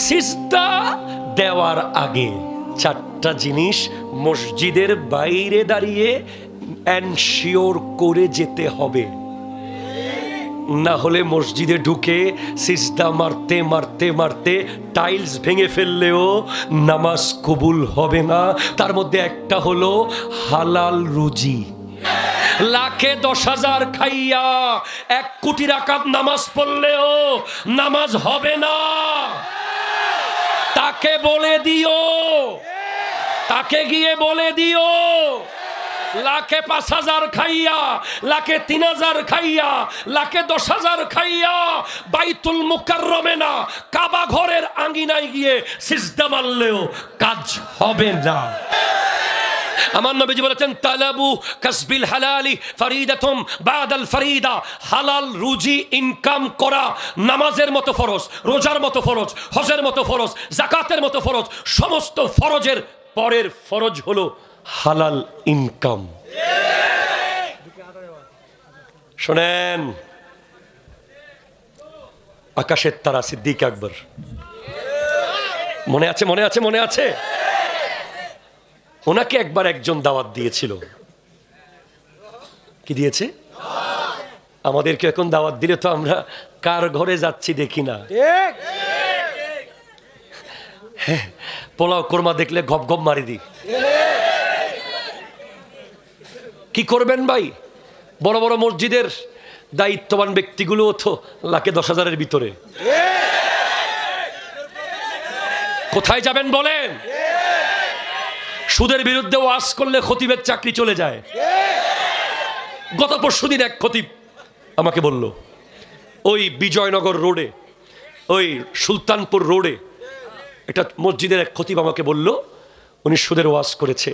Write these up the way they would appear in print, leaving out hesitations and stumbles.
সিজদা দেওয়ার আগে চারটা জিনিস মসজিদের বাইরে দাঁড়িয়ে এনশিওর করে যেতে হবে, না হলে মসজিদে ঢুকে সিজদা মারতে মারতে মারতে টাইলস ভেঙে ফেললেও নামাজ কবুল হবে না। তার মধ্যে একটা হলো হালাল রুজি। লাখে 10,000 খাইয়া 1 কোটি রাকাত নামাজ পড়লেও নামাজ হবে না। তাকে বলে দিও, তাকে গিয়ে বলে দিও, লাখে 5,000 খাইয়া, লাখে 3,000 খাইয়া, লাখে 10,000 খাইয়া বাইতুল মুকাররমে না, কাবা ঘরের আঙ্গিনায় গিয়ে সিজদা মারলেও কাজ হবে না। আমার নবীজি বলেছেন, তালাবু কাসবিল হালালি ফরিদাতুম বাদাল ফরিদা। হালাল রুজি ইনকাম করা নামাজের মতো ফরজ, রোজার মতো ফরজ, হজের মতো ফরজ, যাকাতের মতো ফরজ। সমস্ত ফরজের পরের ফরজ হলো হালাল ইনকাম। শোনেন, আকাশের তারা সিদ্দিক আকবর, মনে আছে? মনে আছে? মনে আছে? ওনাকে একবার একজন দাওয়াত দিয়েছিল। কি দিয়েছে? আমাদেরকে এখন দাওয়াত দিলে তো আমরা কার ঘরে যাচ্ছি দেখি না। পোলাও কোরমা দেখলে গপ গপ মারি দিই। কি করবেন ভাই? বড় বড় মসজিদের দায়িত্ববান ব্যক্তিগুলো তো লাখে 10,000-এর ভিতরে। কোথায় যাবেন বলেন? সুদের বিরুদ্ধে ওয়াজ করলে খতিবের চাকরি চলে যায়। গত পরশুদিন এক খতিব আমাকে বলল, ওই বিজয়নগর রোডে, ওই সুলতানপুর রোডে একটা মসজিদের এক খতিব আমাকে বলল উনি সুদের ওয়াজ করেছে।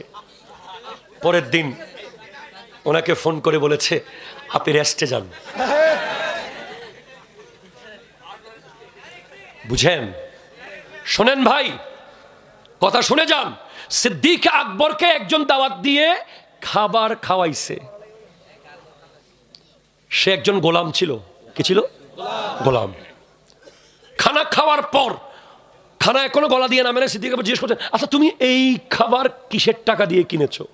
পরের দিন ওনাকে ফোন করে বলেছে, আপনি রেস্টে যান। বুঝেন? শোনেন ভাই, কথা শুনে যান। সিদ্দিক আকবরকে একজন দাওয়াত দিয়ে খাবার খাওয়াইছে। সে একজন গোলাম ছিল। কি ছিল? গোলাম। খানা খাওয়ার পর, খানা এখনো গলা দিয়ে নামে না, সিদ্দিক আকবর জিজ্ঞেস করছেন, আচ্ছা তুমি এই খাবার কিসের টাকা দিয়ে কিনেছো?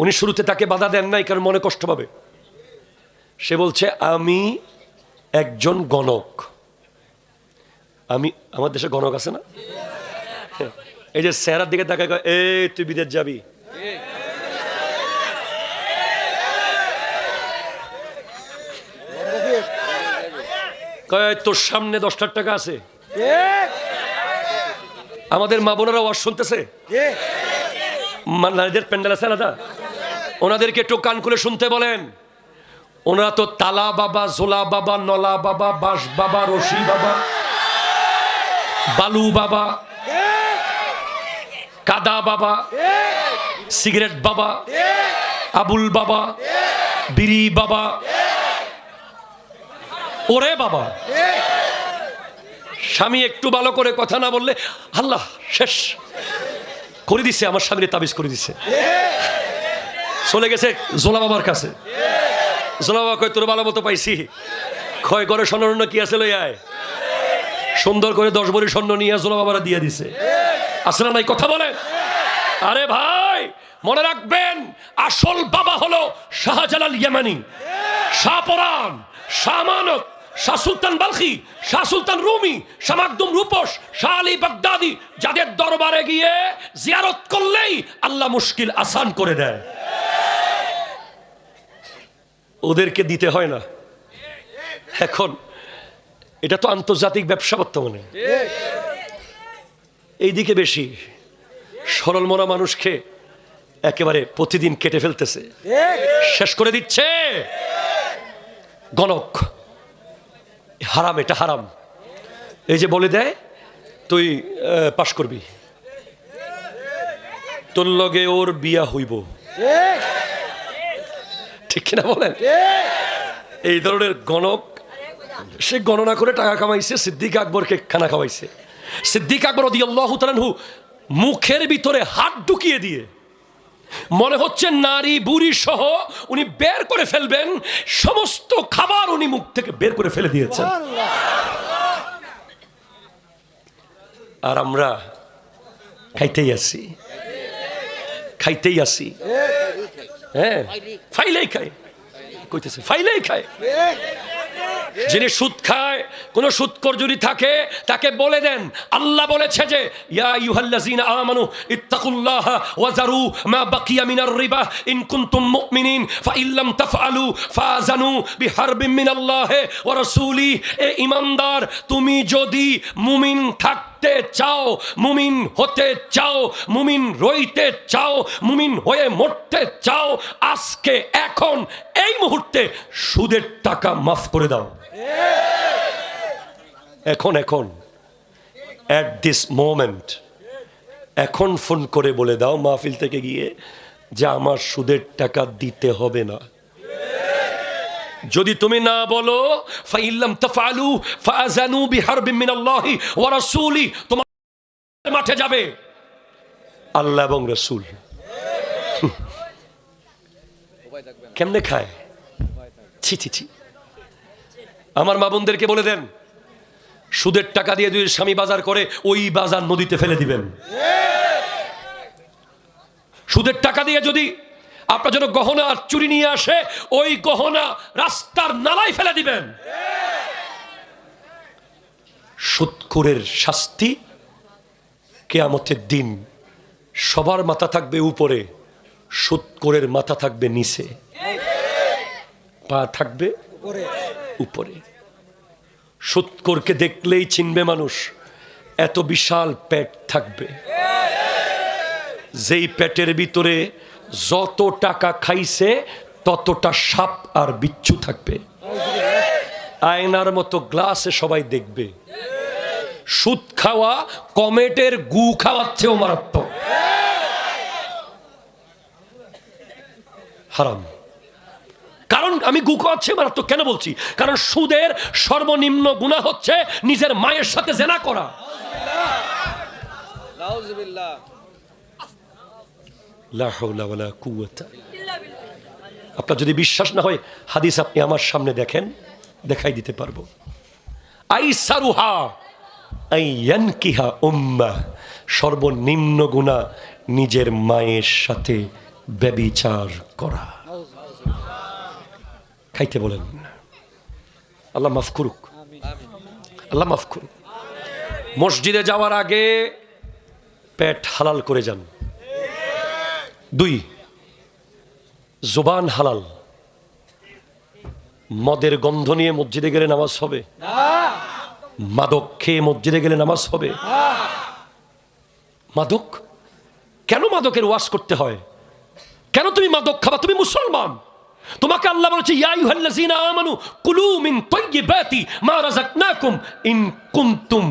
উনি শুরুতে তাকে বাধা দেন নাই, কারণ মনে কষ্ট পাবে। সে বলছে, আমি একজন গণক। আমি, আমার দেশে গণক আছে না, এই যে চেহারার দিকে তাকায়, এই তুই বিদেশ যাবি, তোর সামনে 10 লাখ টাকা আছে। আমাদের মা বোনেরা ওয়াজ শুনতেছে, নারীদের প্যান্ডেল আছে আলাদা, ওনাদেরকে একটু কান খুলে শুনতে বলেন। ওনারা তো তালা বাবা, জোলা বাবা, নলা বাবা, বাঁশ বাবা, রশি বাবা, বালু বাবা, কাদা বাবা, সিগারেট বাবা, আবুল বাবা, বিড়ি বাবা, ওরে বাবা। স্বামী একটু ভালো করে কথা না বললে আল্লাহ শেষ করে দিছে, আমার স্বামীর তাবিজ করে দিছে। চলে গেছে জোলা বাবার কাছে। জোলা বাবা কয়, তোর ভালো মতো পাইছি, ক্ষয় করে স্বর্ণ কি আছে লই আয়। সুন্দর করে 10 ভরি স্বর্ণ নিয়ে জোলা বাবারা দিয়ে দিছে। আসলে নাই কথা বলে। আরে ভাই মনে রাখবেন, আসল বাবা হলো শাহজালাল ইয়ামানি, শাহপরান, শাহ মানব, শাহ সুলতান বালখি, শাহ সুলতান রুমি, শাহ মাকদুম রূপস, শাহ আলী বাগদাদি, যাদের দরবারে গিয়ে জিয়ারত করলেই আল্লাহ মুশকিল আসান করে দেয়। ওদেরকে দিতে হয় না। এখন এটা তো আন্তর্জাতিক ব্যবসা বর্তমানে, এইদিকে বেশি সরল মনা মানুষকে একেবারে প্রতিদিন কেটে ফেলতেছে, শেষ করে দিচ্ছে। গণক হারাম, এটা হারাম। এই যে বলে দেয় তুই পাশ করবি, তোর লগে ওর বিয়া হইব, ঠিক কিনা বলেন? এই ধরনের গণক, সে গণনা করে টাকা কামাইছে, সিদ্দিক আকবরকে খানা খাওয়াইছে। সিদ্দিক আকবর রাদিয়াল্লাহু তাআলা আনহু মুখের ভিতরে হাত ঢুকিয়ে দিয়ে মনে হচ্ছে নারী বুড়ি সহ উনি বের করে ফেলবেন, সমস্ত খাবার উনি মুখ থেকে বের করে ফেলে দিয়েছেন। আর আমরা খাইতেই আছি, খাইতেই আছি। হ্যাঁ, ফাইলেই খায়, কইতেছে ফাইলেই খায়। যিনি সুদ খায়, কোন সুদখোর যদি থাকে তাকে বলে দেন, আল্লাহ বলেছে যে ইয়া আইয়ুহাল্লাযীনা আমানু ইত্তাকুল্লাহা ওয়া যারু মা বাকিয়া মিনার রিবা ইন কুনতুম মুমিনিন ফাইন লাম তাফআলু ফাযানু বিহারবিন মিনাল্লাহি ওয়া রাসূলি। এ ঈমানদার, তুমি যদি মুমিন থাকতে চাও, মুমিন হতে চাও, মুমিন রইতে চাও, মুমিন হয়ে মরতে চাও, আজকে এখন এই মুহূর্তে সুদের টাকা মাফ করে দাও। এখন এখন এট দিস মোমেন্ট, এখন ফোন করে বলে দাও মাহফিল থেকে গিয়ে যে আমার সুদের টাকা দিতে হবে না। যদি তুমি না বলো ফাইল্লাম তাফআলু ফাযানু বিহারবিন মিনাল্লাহি ওয়া রাসূলি, তোমার মাঠে যাবে আল্লাহ এবং রাসূল। কেমনে খায়? ছি ছি ছি। আমার মা বোনদেরকে বলে দেন, সুদের টাকা দিয়ে যদি স্বামী বাজার করে ওই বাজার নদীতে ফেলে দিবেন। সুদের টাকা দিয়ে যদি আপনার জন্য গহনা চুরি নিয়ে আসে ওই গহনা রাস্তার নালায় ফেলে দিবেন। সুদখোরের শাস্তি কিয়ামতের দিন সবার মাথা থাকবে উপরে, সুদখোরের মাথা থাকবে নিচে, পা থাকবে উপরে। সুদখোরকে দেখলেই চিনবে মানুষ, এত বিশাল পেট থাকবে, যেই পেটের ভিতরে যত টাকা খাইছে ততটা সাপ আর বিচ্ছু থাকবে। আয়নার মতো গ্লাসে সবাই দেখবে। সুদ খাওয়া কমেটের গু খাওয়াচ্ছেও মারাত্মক, হারাম। কারণ আমি গু খাওয়াচ্ছি মারাত্মক কেন বলছি? কারণ সুদের সর্বনিম্ন গুনাহ হচ্ছে নিজের মায়ের সাথে জেনা করা। লা হাওলা ওয়ালা কুওয়াতা। আপনার যদি বিশ্বাস না হয় হাদিস আপনি আমার সামনে দেখেন, দেখাই দিতে পারবো। আইসারুহা আইয়ানকিহা উম্মাহ, সর্বনিম্ন গুনাহ নিজের মায়ের সাথে ব্যভিচার করা। খাইতে বলেন, আল্লাহ মাফ করুক, আল্লাহ মাফ করুক। মসজিদে যাওয়ার আগে পেট হালাল করে যান। 2, জবান হালাল। মদের গন্ধ নিয়ে মসজিদে গেলে নামাজ হবে? মাদক খেয়ে মসজিদে গেলে নামাজ হবে? মাদক কেন? মাদকের ওয়াজ করতে হয় কেন? তুমি মাদক খাবা? তুমি মুসলমান, তোমাকে আল্লাহ বলেছে ইয়া আইয়ুহাল্লাযীনা আমানু কুলু মিন তাইয়্যিবাতি মা রাযাকনাকুম ইন কুনতুম,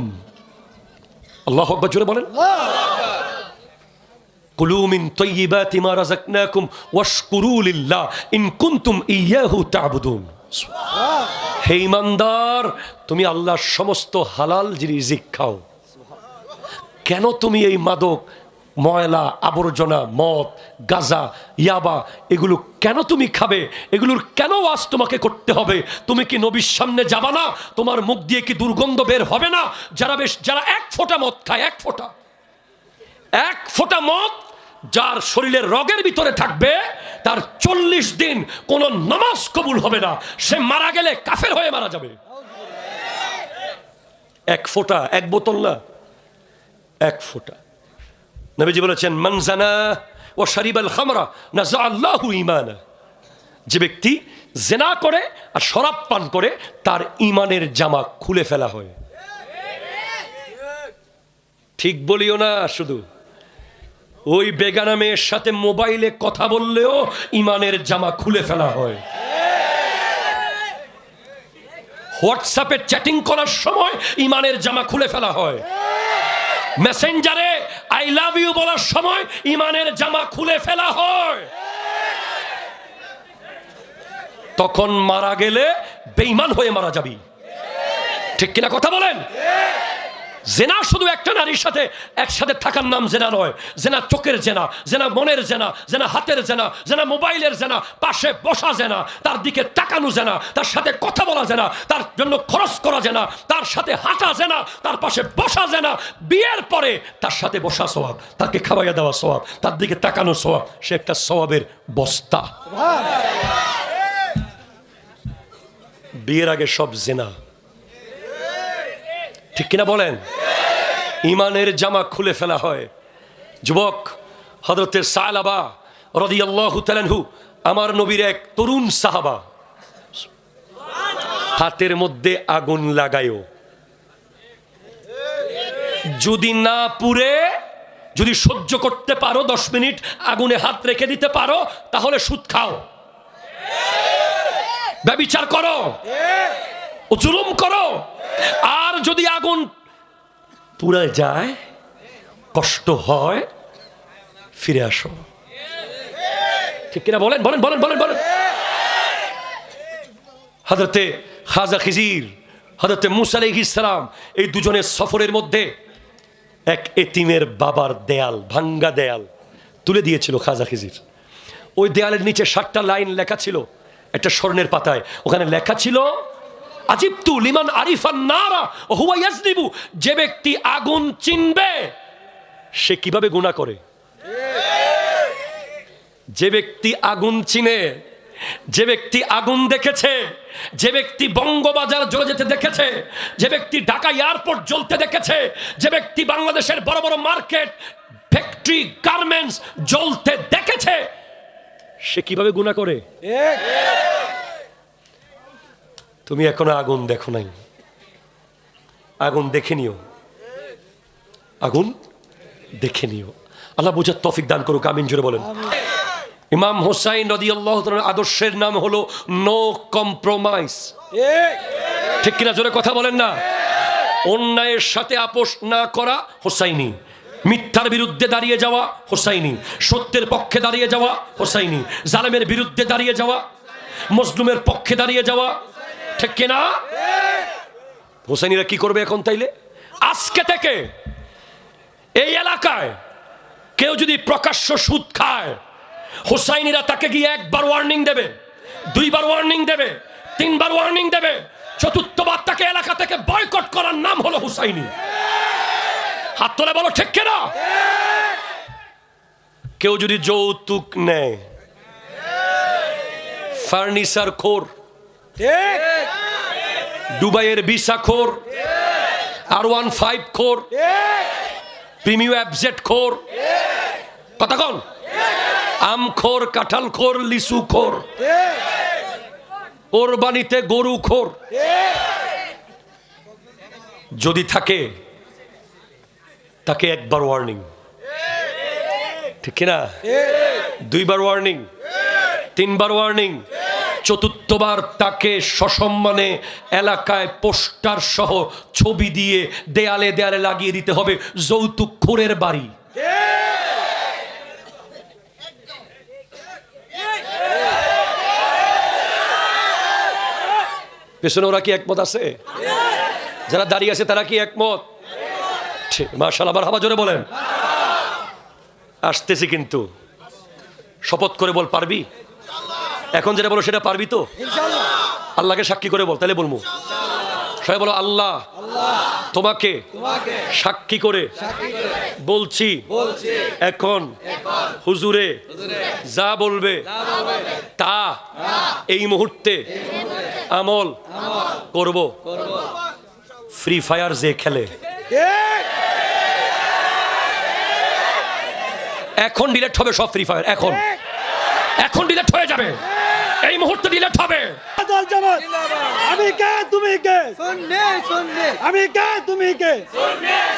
আল্লাহু আকবার জোরে বলেন, কুলু মিন তাইয়্যিবাতি মা রাযাকনাকুম ওয়াশকুরু লিল্লাহ ইন কুনতুম ইয়্যাহু তা'বুদুন। হে ঈমানদার, তুমি আল্লাহর সমস্ত হালাল রিজিক খাও। কেন তুমি এই মাদক, ময়লা আবর্জনা, মদ, গাঁজা, ইয়াবা এগুলো কেন তুমি খাবে? এগুলোর কেন ওয়াজ তোমাকে করতে হবে? তুমি কি নবীর সামনে যাবা না? তোমার মুখ দিয়ে কি দুর্গন্ধ বের হবে না? যারা 1 ফোঁটা মদ খায়, 1 ফোঁটা মদ যার শরীরের রগের ভিতরে থাকবে, তার 40 দিন কোন নামাজ কবুল হবে না। সে মারা গেলে কাফের হয়ে মারা যাবে। 1 ফোঁটা, 1 বোতল না, 1 ফোঁটা। নবীজি বলেছেন মান জানা ওয়া শারিবাল খামরা নাযা আল্লাহু ঈমানা। যে ব্যক্তি জেনা করে আর শরাব পান করে তার ঈমানের জামা খুলে ফেলা হয়। ঠিক বলিও না, শুধু ওই বেগানা মেয়ের সাথে মোবাইলে কথা বললেও ঈমানের জামা খুলে ফেলা হয়। হোয়াটসঅ্যাপে চ্যাটিং করার সময় ঈমানের জামা খুলে ফেলা হয়। মেসেঞ্জারে আই লাভ ইউ বলার সময় ঈমানের জামা খুলে ফেলা হয়। তখন মারা গেলে বেঈমান হয়ে মারা যাবি। ঠিক কিনা কথা বলেন? জেনা শুধু একটা নারীর সাথে একসাথে থাকার নাম জেনা নয়। জেনা চোখের জেনা, জেনা মনের জেনা, জেনা হাতের জেনা, জেনা মোবাইলের জেনা, পাশে বসা জেনা, তার দিকে তাকানো জেনা, তার সাথে কথা বলা জেনা, তার জন্য খরচ করা জেনা, তার সাথে হাঁটা জেনা, তার পাশে বসা জেনা। বিয়ের পরে তার সাথে বসা সওয়াব, তাকে খাওয়াইয়া দেওয়া সওয়াব, তার দিকে তাকানো সওয়াব, সে একটা সওয়াবের বস্তা। বিয়ের আগে সব জেনা, ঠিক কিনা বলেন? ইমানের জামা খুলে ফেলা হয়। যুবক হযরতে সালাবা রাদিয়াল্লাহু তাআলা আনহু, আমার নবীর এক তরুণ সাহাবা, হাতের মধ্যে আগুন লাগায়ও, যদি না পুড়ে, যদি সহ্য করতে পারো 10 মিনিট আগুনে হাত রেখে দিতে পারো, তাহলে সুদ খাও, ব্যভিচার করো, জুলুম করো। আর যদি আগুন পুড়ে যায়, কষ্ট হয়, ফিরে আসো। ঠিক কিনা বলেন? বলেন বলেন বলেন বলেন। হযরতে খাজা খিজির, হযরতে মুসা আলাইহিস সালাম, এই দুজনের সফরের মধ্যে এক এতিমের বাবার দেয়াল, ভাঙ্গা দেয়াল তুলে দিয়েছিল খাজা খিজির। ওই দেয়ালের নিচে 7টা লাইন লেখা ছিল, একটা স্বর্ণের পাতায়। ওখানে লেখা ছিল, আজিবতু লিমান আরিফান নারা ওয়া হুয়া ইয়াজনিবু, যে ব্যক্তি আগুন চিনবে সে কিভাবে গুনাহ করে। যে ব্যক্তি আগুন চিনে, যে ব্যক্তি আগুন দেখেছে, যে ব্যক্তি বঙ্গবাজার জ্বলে যেতে দেখেছে, যে ব্যক্তি ঢাকা এয়ারপোর্ট জ্বলতে দেখেছে, যে ব্যক্তি বাংলাদেশের বড় বড় মার্কেট, ফ্যাক্টরি, গার্মেন্টস জ্বলতে দেখেছে, সে কিভাবে গুনাহ করে। তুমি এখনো আগুন দেখো নাই, আগুন দেখে নিও, আগুন দেখে নিও। আল্লাহ বুঝার তৌফিক দান করুক, আমিন জোরে বলেন। ইমাম হুসাইন রাদিয়াল্লাহু তাআলার আদর্শের নাম হলো নো কম্প্রোমাইজ। ঠিক কিনা জোরে কথা বলেন না? অন্যায়ের সাথে আপোষ না করা হোসাইনি, মিথ্যার বিরুদ্ধে দাঁড়িয়ে যাওয়া হোসাইনি, সত্যের পক্ষে দাঁড়িয়ে যাওয়া হোসাইনি, জালেমের বিরুদ্ধে দাঁড়িয়ে যাওয়া, মজলুমের পক্ষে দাঁড়িয়ে যাওয়া। ঠিক কিনা? হোসাইনিরা কি করবে এখন তাইলে? আজকে থেকে এই এলাকায় কেউ যদি প্রকাশ্য সুদ খায়, হোসাইনিরা তাকে গিয়ে 1বার ওয়ার্নিং দেবে, 2বার ওয়ার্নিং দেবে, 3বার ওয়ার্নিং দেবে, 4র্থবার তাকে এলাকা থেকে বয়কট করার নাম হলো হোসাইনি। হাত তোলে বলো ঠিক কিনা? কেউ যদি যৌতুক নেয়, ফার্নিচার খোর, দুবাইয়ের ভিসা খোর, R15 খোর, প্রিমিয়াম এফজেড খোর, কথা কন, আম খোর, কাঁঠাল খোর, লিচু খোর, কোরবানিতে গরু খোর যদি থাকে, তাকে 1বার ওয়ার্নিং, ঠিক কিনা? 2বার ওয়ার্নিং, 3বার ওয়ার্নিং, 4র্থবার তাকে সসম্মানে এলাকায় পোস্টার সহ ছবি দিয়ে দেয়ালে দেয়ালে লাগিয়ে দিতে হবে, যৌতুক খোরের বাড়ি। পেছনে ওরা কি একমত আছে? যারা দাঁড়িয়ে আছে তারা কি একমত? মাশাআল্লাহ, মারহাবা জোরে বলেন। আসতেছি কিন্তু, শপথ করে বল, পারবি? এখন যেটা বলো সেটা পারবি তো? আল্লাহকে সাক্ষী করে বল, তাহলে বলবো। সবাই বলো, আল্লাহ তোমাকে সাক্ষী করে বলছি, এখন হুজুরে যা বলবে তা এই মুহূর্তে আমল করব। ফ্রি ফায়ার যে খেলে, এখন ডিলেট হবে সব ফ্রি ফায়ার, এখন এখন ডিলেট হয়ে যাবে, এই মুহূর্তে ডিলেট হবে। আমি কে তুমি কে? আমি কে তুমি কে?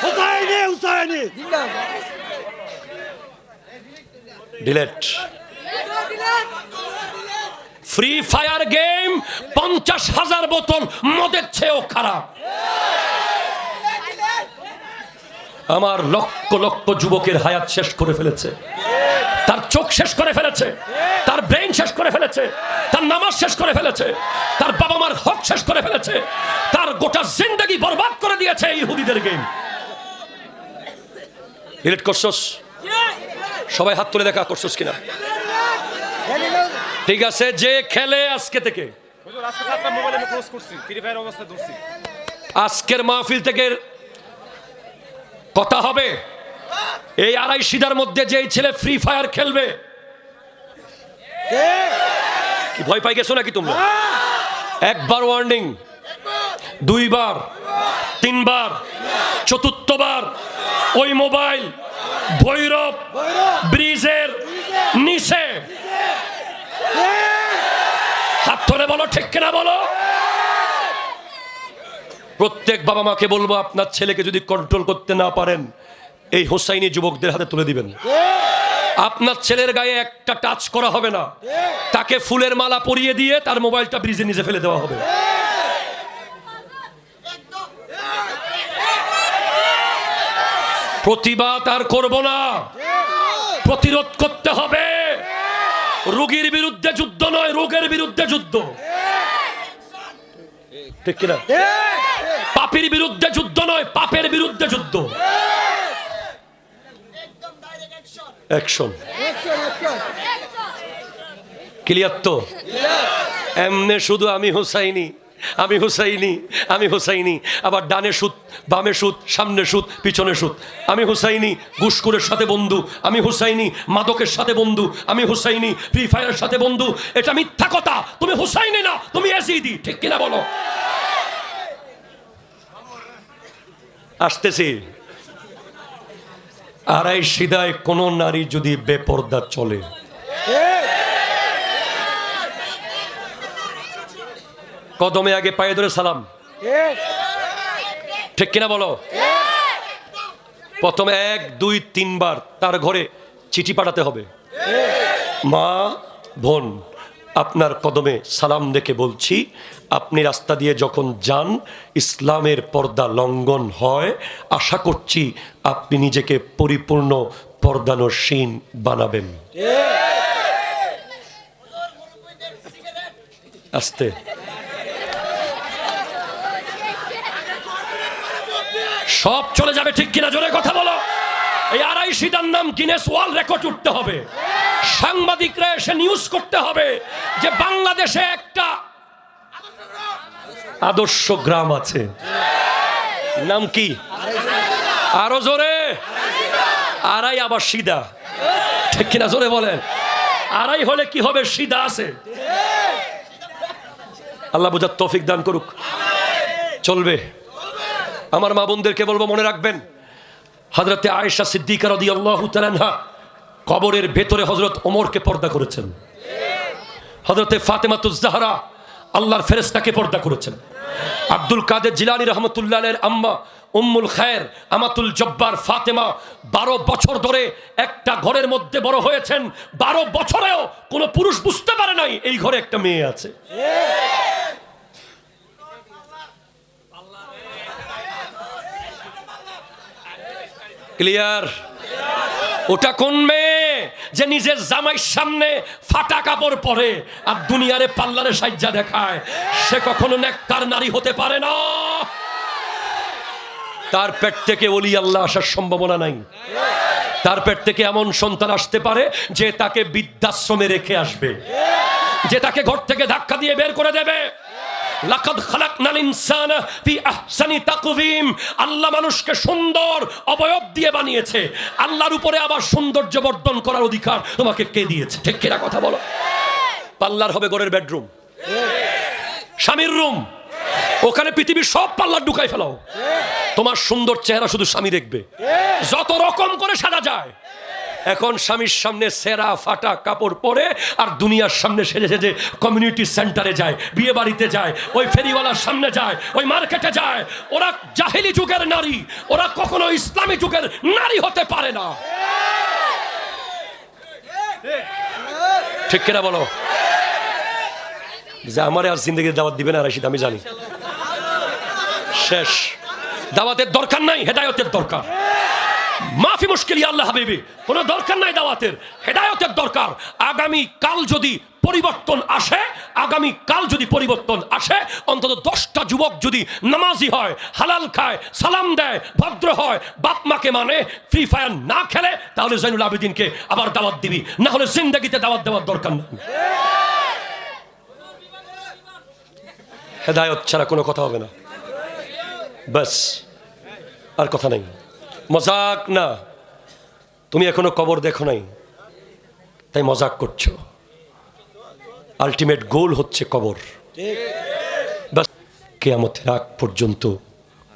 Husaini Husaini delete. Free fire game 50,000 বোতল মদের চেয়েও খারাপ। আমার লক্ষ লক্ষ যুবকের হায়াত শেষ করে ফেলেছে, তার চোখ শেষ করে ফেলেছে, তার ব্রেন শেষ করে ফেলেছে, তার নামাজ শেষ করে ফেলেছে, তার বাবা মার হক শেষ করে ফেলেছে, তার গোটা জিন্দেগি বরবাদ করে দিয়েছে ইহুদিদের গেম। ডিলিট করছস? সবাই হাত তুলে দেখা করছস কিনা। ঠিক আছে, যে খেলে আজকে থেকে, আজকের মাহফিল থেকে কথা হবে, এই আড়াইশিদার মধ্যে যেই ছেলে ফ্রি ফায়ার খেলবে, কি ভয় পাই গেছো নাকি তোমরা? একবার ওয়ার্নিং, দুইবার, তিনবার, চতুর্থবার ওই মোবাইল ভৈরব ব্রিজের নিচে, হাত ধরে বলো ঠিক কিনা বলো। প্রত্যেক বাবা মাকে বলবো, আপনার ছেলেকে যদি কন্ট্রোল করতে না পারেন, এই হোসাইনি যুবকদের হাতে তুলে দিবেন। আপনার ছেলের গায়ে একটা টাচ করা হবে না, তাকে ফুলের মালা পরিয়ে দিয়ে তার মোবাইলটা ব্রিজের নিচে ফেলে দেওয়া হবে। প্রতিবাদ আর করব না, প্রতিরোধ করতে হবে। রোগীর বিরুদ্ধে যুদ্ধ নয়, রোগের বিরুদ্ধে যুদ্ধ, ঠিক কিনা? পাপীর বিরুদ্ধে যুদ্ধ নয়, পাপের বিরুদ্ধে যুদ্ধ। অ্যাকশন ক্লিয়ার তো? এমনে শুধু আমি হুসাইনি, আমি হুসাইনি, আমি হুসাইনি, আবার ডানে সুদ, বামে সুদ, সামনে সুদ, পিছনে সুদ। আমি হুসাইনি ঘুষখোরের সাথে বন্ধু, আমি হুসাইনি মাদকের সাথে বন্ধু, আমি হুসাইনি ফ্রি ফায়ারের সাথে বন্ধু। এটা মিথ্যা কথা। তুমি হুসাইনি না, তুমি ইয়াজিদি, ঠিক কিনা বলো? আসতেছি। আড়াইশিদায় কোন নারী যদি বেপরদা চলে, কদমে আগে পায়ে ধরে সালাম, ঠিক কিনা বলো? প্রথমে 1, 2, 3 বার তার ঘরে চিঠি পাঠাতে হবে, মা, বোন, আপনার কদমে সালাম দেখে বলছি, আপনি রাস্তা দিয়ে যখন যান, ইসলামের পর্দা লঙ্ঘন হয়, আশা করছি আপনি নিজেকে পরিপূর্ণ পর্দানসীন বানাবেন। আস্তে সব চলে যাবে, ঠিক কিনা? জোরে কথা বলো। এই আড়াইশিদার নাম গিনেস ওয়ার্ল্ড রেকর্ড উঠতে হবে। সাংবাদিকরা এসে নিউজ করতে হবে যে বাংলাদেশে একটা আদর্শ গ্রাম আছে। নাম কি? আরো জোরে। আড়াই আবার সিদা, ঠিক কিনা? জোরে বলেন। আড়াই হলে কি হবে? সিদা আছে। আল্লাহ বুঝার তৌফিক দান করুক। চলবে। আমার মা বোনদেরকে বলবো, মনে রাখবেন, হযরতে আয়েশা সিদ্দিকা রাদিয়াল্লাহু তাআলা আনহা কবরের ভেতরে হযরত ওমরকে পর্দা করেছেন। হযরতে ফাতেমাতুজ জাহরা আল্লাহর ফেরেশতাকে পর্দা করেছেন। আব্দুল কাদের জিলানী রাহমাতুল্লাহ আলাইহির আম্মা উম্মুল খায়ের আমাতুল জব্বার ফাতেমা 12 বছর ধরে একটা ঘরের মধ্যে বড় হয়েছেন। 12 বছরেও কোনো পুরুষ বুঝতে পারে নাই এই ঘরে একটা মেয়ে আছে। ক্লিয়ার? ওটা কোন মেয়ে যে নিজের জামাইয়ের সামনে ফাটা কাপড় পরে আর দুনিয়ারে পাল্লারে সাজ্জা দেখায়? সে কখনো নেককার নারী হতে পারে না। তার পেট থেকে ওলি আল্লাহ আসার সম্ভাবনা নাই। তার পেট থেকে এমন সন্তান আসতে পারে যে তাকে বৃদ্ধাশ্রমে রেখে আসবে, যে তাকে ঘর থেকে ধাক্কা দিয়ে বের করে দেবে। লাকাদ খালাকনাল ইনসানা ফি আহসানি তাকওয়িম। আল্লাহ মানুষকে সুন্দর অবয়ব দিয়ে বানিয়েছে। আল্লাহর উপরে আবার সৌন্দর্য বর্ধন করার অধিকার তোমাকে কে দিয়েছে? ঠিক কিনা কথা বলো। পাল্লার হবে ঘরের বেডরুম, স্বামীর রুম, ওখানে পৃথিবীর সব পাল্লার ঢুকাই ফেলাও। তোমার সুন্দর চেহারা শুধু স্বামী দেখবে। যত রকম করে সাজা যায়। এখন স্বামীর সামনে সেরা ফাটা কাপড় পরে আর দুনিয়ার সামনে সেজে সেজে কমিউনিটি সেন্টারে যায়, বিয়ে বাড়িতে যায়, ওই ফেরিওয়ালার সামনে যায়, ওই মার্কেটে যায়। ওরা জাহেলি যুগের নারী, ওরা কখনো ইসলামী যুগের নারী হতে পারে না। ঠিক কিনা বলো? যে আমার আর জিন্দগির দাওয়াত দিবে না রাশিদ, আমি জানি। শেষ। দাওয়াতের দরকার নাই, হেদায়েতের দরকার। মাফি মুশকিল ইয়া আল্লাহ হাবিবি, কোনো দরকার নাই দাওয়াতের, হেদায়েতের দরকার। আগামী কাল যদি পরিবর্তন আসে, আগামী কাল যদি পরিবর্তন আসে, অন্তত 10টা যুবক যদি নামাজি হয়, হালাল খায়, সালাম দেয়, ভদ্র হয়, বাপ মাকে মানে, ফ্রি ফায়ার না খেলে, তাহলে জৈনুল আবেদিনকে আবার দাওয়াত দিবি, না হলে জিন্দেগিতে দাওয়াত দেওয়ার দরকার নেই। হেদায়েত ছাড়া কোনো কথা হবে না, বাস, আর কথা নাই। মজাক না, তুমি এখনো কবর দেখো নাই তাই মজাক করছো, আলটিমেট গোল হচ্ছে কবর। বাস, কিয়ামতের আগ পর্যন্ত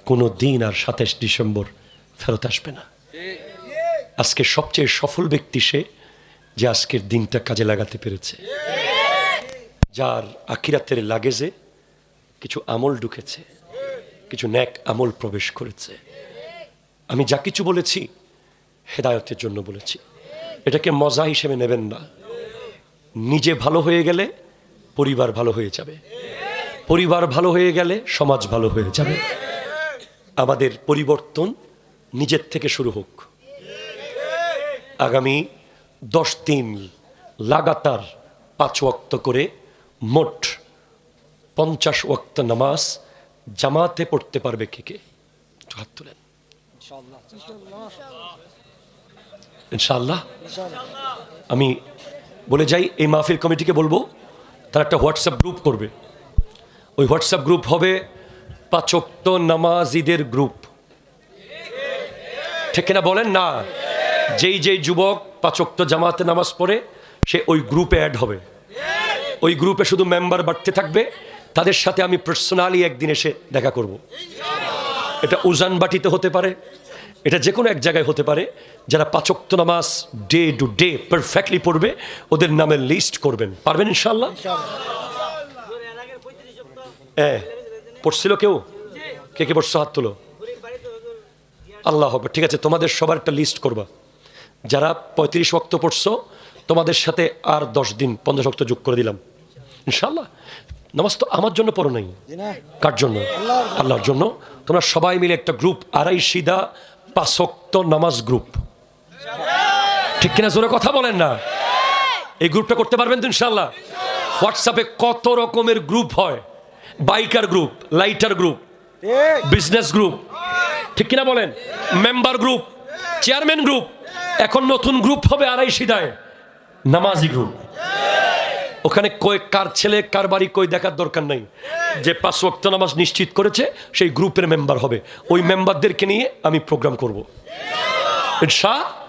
কোনো দিন আর 27 ডিসেম্বর ফেরত আসবে না। আজকে সবচেয়ে সফল ব্যক্তি সে যে আজকের দিনটা কাজে লাগাতে পেরেছে, যার আখিরাতের লাগেজে কিছু আমল ঢুকেছে, কিছু নেক আমল প্রবেশ করেছে। আমি যা কিছু বলেছি হেদায়েতের জন্য বলেছি, এটাকে মজা হিসেবে নেবেন না। নিজে ভালো হয়ে গেলে পরিবার ভালো হয়ে যাবে, পরিবার ভালো হয়ে গেলে সমাজ ভালো হয়ে যাবে। আমাদের পরিবর্তন নিজের থেকে শুরু হোক। আগামী 10 দিন লাগাতার 5 ওয়াক্ত করে মোট 50 ওয়াক্ত নামাজ জামাতে পড়তে পারবে কে কে? হাত তুলেন। ইনশাআল্লাহ। আমি বলে যাই, এই মাহফিল কমিটিকে বলবো তারা একটা হোয়াটসঅ্যাপ গ্রুপ করবে। ওই হোয়াটসঅ্যাপ গ্রুপ হবে 5 ওয়াক্ত নামাজিদের গ্রুপ, ঠিক কিনা বলেন না? যেই যেই যুবক 5 ওয়াক্ত জামাতে নামাজ পড়ে সে ওই গ্রুপে অ্যাড হবে। ওই গ্রুপে শুধু মেম্বার বাড়তে থাকবে, তাদের সাথে আমি পার্সোনালি একদিন এসে দেখা করব। এটা উজানবাটিতে হতে পারে, এটা যে কোনো এক জায়গায় হতে পারে। যারা 5 ওয়াক্ত নামাজ ডে টু ডে পারফেক্টলি পড়বে ওদের নামের লিস্ট করবেন, পারবেন ইনশাআল্লাহ? পড়ছিল কেউ? কে কে পড়ছো হাত তুলো। আল্লাহ হবে, ঠিক আছে, তোমাদের সবার একটা লিস্ট করবা। যারা 35 ওয়াক্ত পড়ছো তোমাদের সাথে আর 10 দিন 50 ওয়াক্ত যোগ করে দিলাম ইনশাআল্লাহ। নামাজ তো আমার জন্য পড়ো নাই, কার জন্য? আল্লাহর জন্য। তোমরা সবাই মিলে একটা গ্রুপ, আড়াইশিদা 5 ওয়াক্ত নামাজ গ্রুপ, ঠিক কিনা? জোরে কথা বলেন না। এই গ্রুপটা করতে পারবেন তো ইনশাআল্লাহ? হোয়াটসঅ্যাপে কত রকমের গ্রুপ হয়, biker group, lighter group, business group, ঠিক কিনা বলেন? Member group, chairman group. এখন নতুন গ্রুপ হবে আড়াইশিদায় নামাজি গ্রুপ। ওখানে কই কার ছেলে কার বাড়ি কই দেখার দরকার নাই। যে 5 ওয়াক্ত নামাজ নিশ্চিত করেছে সেই গ্রুপের মেম্বার হবে। ওই মেম্বারদেরকে নিয়ে আমি প্রোগ্রাম করব ইনশাআল্লাহ।